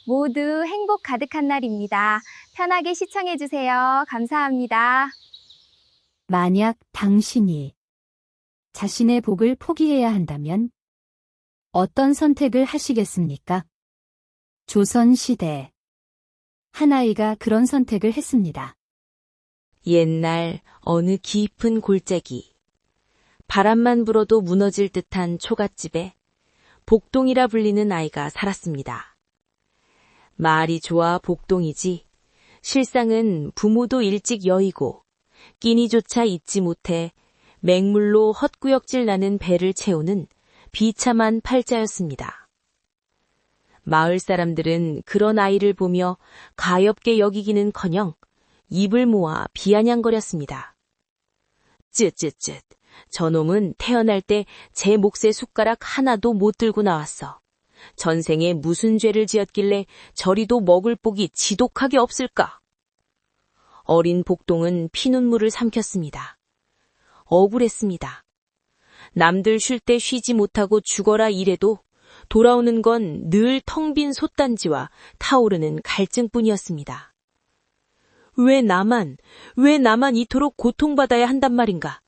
모두 행복 가득한 날입니다. 편하게 시청해주세요. 감사합니다. 만약 당신이 자신의 복을 포기해야 한다면 어떤 선택을 하시겠습니까? 조선시대 한 아이가 그런 선택을 했습니다. 옛날 어느 깊은 골짜기. 바람만 불어도 무너질 듯한 초가집에 복동이라 불리는 아이가 살았습니다. 말이 좋아 복동이지 실상은 부모도 일찍 여의고 끼니조차 잊지 못해 맹물로 헛구역질 나는 배를 채우는 비참한 팔자였습니다. 마을 사람들은 그런 아이를 보며 가엾게 여기기는커녕 입을 모아 비아냥거렸습니다. 쯧쯧쯧, 저놈은 태어날 때 제 몫의 숟가락 하나도 못 들고 나왔어. 전생에 무슨 죄를 지었길래 저리도 먹을 복이 지독하게 없을까? 어린 복동은 피눈물을 삼켰습니다. 억울했습니다. 남들 쉴 때 쉬지 못하고 죽어라 이래도 돌아오는 건 늘 텅 빈 솥단지와 타오르는 갈증뿐이었습니다. 왜 나만 이토록 고통받아야 한단 말인가?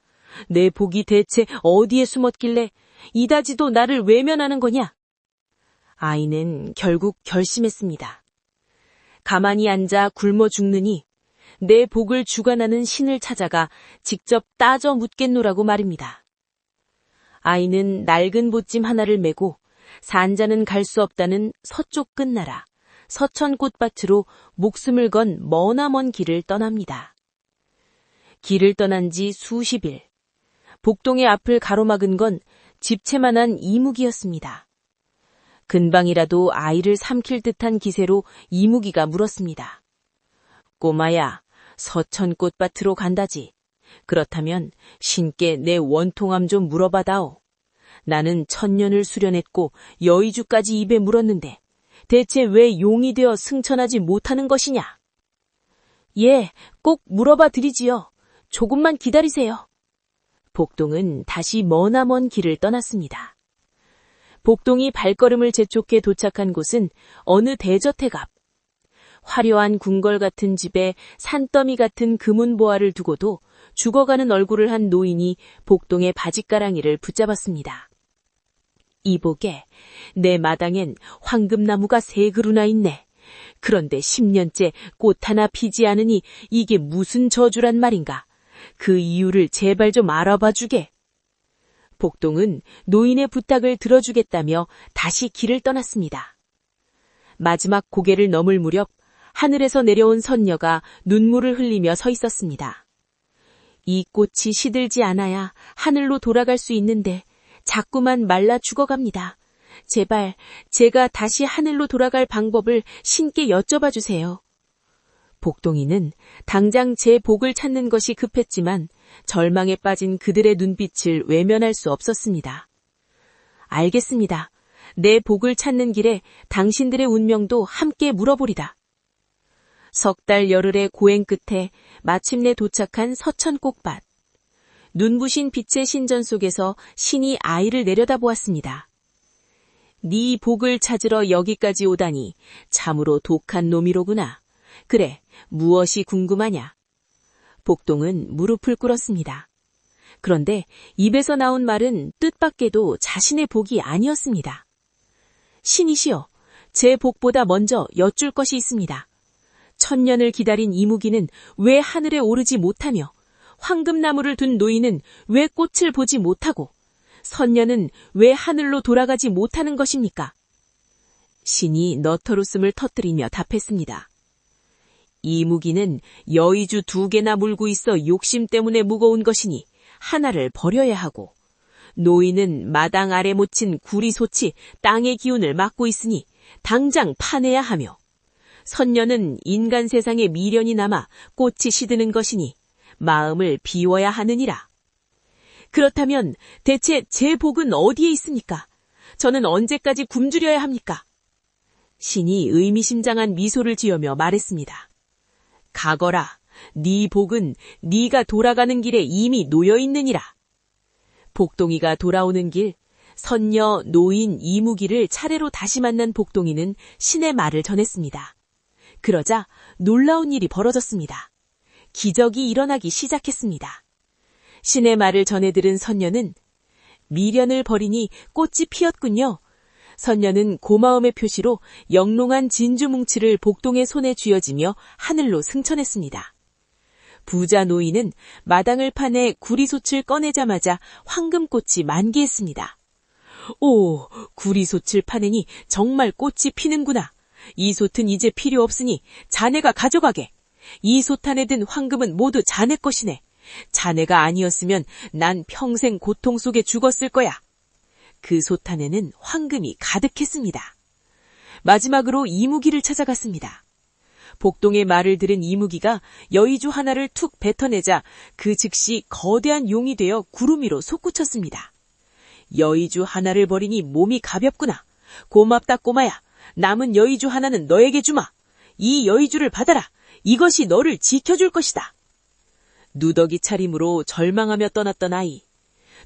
내 복이 대체 어디에 숨었길래 이다지도 나를 외면하는 거냐? 아이는 결국 결심했습니다. 가만히 앉아 굶어 죽느니 내 복을 주관하는 신을 찾아가 직접 따져 묻겠노라고 말입니다. 아이는 낡은 보찜 하나를 메고 산자는 갈 수 없다는 서쪽 끝나라 서천꽃밭으로 목숨을 건 머나먼 길을 떠납니다. 길을 떠난 지 수십 일, 복동의 앞을 가로막은 건 집채만한 이무기였습니다. 근방이라도 아이를 삼킬 듯한 기세로 이무기가 물었습니다. 꼬마야, 서천꽃밭으로 간다지. 그렇다면 신께 내 원통함 좀 물어봐다오. 나는 천년을 수련했고 여의주까지 입에 물었는데 대체 왜 용이 되어 승천하지 못하는 것이냐? 예, 꼭 물어봐 드리지요. 조금만 기다리세요. 복동은 다시 머나먼 길을 떠났습니다. 복동이 발걸음을 재촉해 도착한 곳은 어느 대저택 앞. 화려한 궁궐 같은 집에 산더미 같은 금은보화를 두고도 죽어가는 얼굴을 한 노인이 복동의 바짓가랑이를 붙잡았습니다. 이보게, 내 마당엔 황금나무가 3그루나 있네. 그런데 10년째 꽃 하나 피지 않으니 이게 무슨 저주란 말인가? 그 이유를 제발 좀 알아봐 주게. 복동은 노인의 부탁을 들어주겠다며 다시 길을 떠났습니다. 마지막 고개를 넘을 무렵 하늘에서 내려온 선녀가 눈물을 흘리며 서 있었습니다. 이 꽃이 시들지 않아야 하늘로 돌아갈 수 있는데 자꾸만 말라 죽어갑니다. 제발 제가 다시 하늘로 돌아갈 방법을 신께 여쭤봐 주세요. 복동이는 당장 제 복을 찾는 것이 급했지만 절망에 빠진 그들의 눈빛을 외면할 수 없었습니다. 알겠습니다. 내 복을 찾는 길에 당신들의 운명도 함께 물어보리다. 석 달 열흘의 고행 끝에 마침내 도착한 서천꽃밭. 눈부신 빛의 신전 속에서 신이 아이를 내려다보았습니다. 네 복을 찾으러 여기까지 오다니 참으로 독한 놈이로구나. 그래, 무엇이 궁금하냐? 복동은 무릎을 꿇었습니다. 그런데 입에서 나온 말은 뜻밖에도 자신의 복이 아니었습니다. 신이시여, 제 복보다 먼저 여쭐 것이 있습니다. 천년을 기다린 이무기는 왜 하늘에 오르지 못하며 황금나무를 둔 노인은 왜 꽃을 보지 못하고 선녀는 왜 하늘로 돌아가지 못하는 것입니까? 신이 너털웃음을 터뜨리며 답했습니다. 이무기는 여의주 2개나 물고 있어 욕심 때문에 무거운 것이니 하나를 버려야 하고, 노인은 마당 아래 묻힌 구리솥이 땅의 기운을 막고 있으니 당장 파내야 하며, 선녀는 인간 세상에 미련이 남아 꽃이 시드는 것이니 마음을 비워야 하느니라. 그렇다면 대체 제 복은 어디에 있습니까? 저는 언제까지 굶주려야 합니까? 신이 의미심장한 미소를 지으며 말했습니다. 가거라. 네 복은 네가 돌아가는 길에 이미 놓여 있느니라. 복동이가 돌아오는 길, 선녀, 노인, 이무기를 차례로 다시 만난 복동이는 신의 말을 전했습니다. 그러자 놀라운 일이 벌어졌습니다. 기적이 일어나기 시작했습니다. 신의 말을 전해 들은 선녀는 미련을 버리니 꽃이 피었군요. 선녀는 고마움의 표시로 영롱한 진주 뭉치를 복동의 손에 쥐어지며 하늘로 승천했습니다. 부자 노인은 마당을 파내 구리솥을 꺼내자마자 황금꽃이 만개했습니다. 오, 구리솥을 파내니 정말 꽃이 피는구나. 이 솥은 이제 필요 없으니 자네가 가져가게. 이 솥 안에 든 황금은 모두 자네 것이네. 자네가 아니었으면 난 평생 고통 속에 죽었을 거야. 그 솥 안에는 황금이 가득했습니다. 마지막으로 이무기를 찾아갔습니다. 복동의 말을 들은 이무기가 여의주 하나를 툭 뱉어내자 그 즉시 거대한 용이 되어 구름 위로 솟구쳤습니다. 여의주 하나를 버리니 몸이 가볍구나. 고맙다 꼬마야. 남은 여의주 하나는 너에게 주마. 이 여의주를 받아라. 이것이 너를 지켜줄 것이다. 누더기 차림으로 절망하며 떠났던 아이.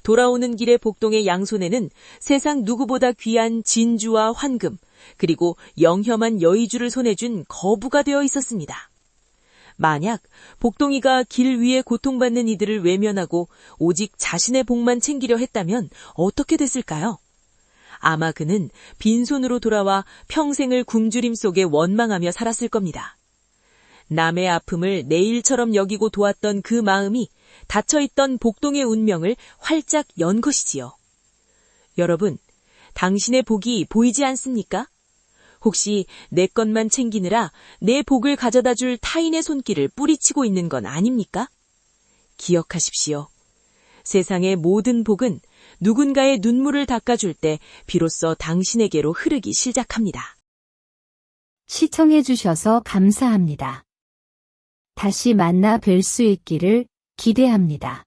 돌아오는 길에 복동의 양손에는 세상 누구보다 귀한 진주와 황금, 그리고 영혐한 여의주를 손에 준 거부가 되어 있었습니다. 만약 복동이가 길 위에 고통받는 이들을 외면하고 오직 자신의 복만 챙기려 했다면 어떻게 됐을까요? 아마 그는 빈손으로 돌아와 평생을 굶주림 속에 원망하며 살았을 겁니다. 남의 아픔을 내 일처럼 여기고 도왔던 그 마음이 닫혀있던 복동의 운명을 활짝 연 것이지요. 여러분, 당신의 복이 보이지 않습니까? 혹시 내 것만 챙기느라 내 복을 가져다 줄 타인의 손길을 뿌리치고 있는 건 아닙니까? 기억하십시오. 세상의 모든 복은 누군가의 눈물을 닦아줄 때 비로소 당신에게로 흐르기 시작합니다. 시청해주셔서 감사합니다. 다시 만나 뵐 수 있기를 기대합니다.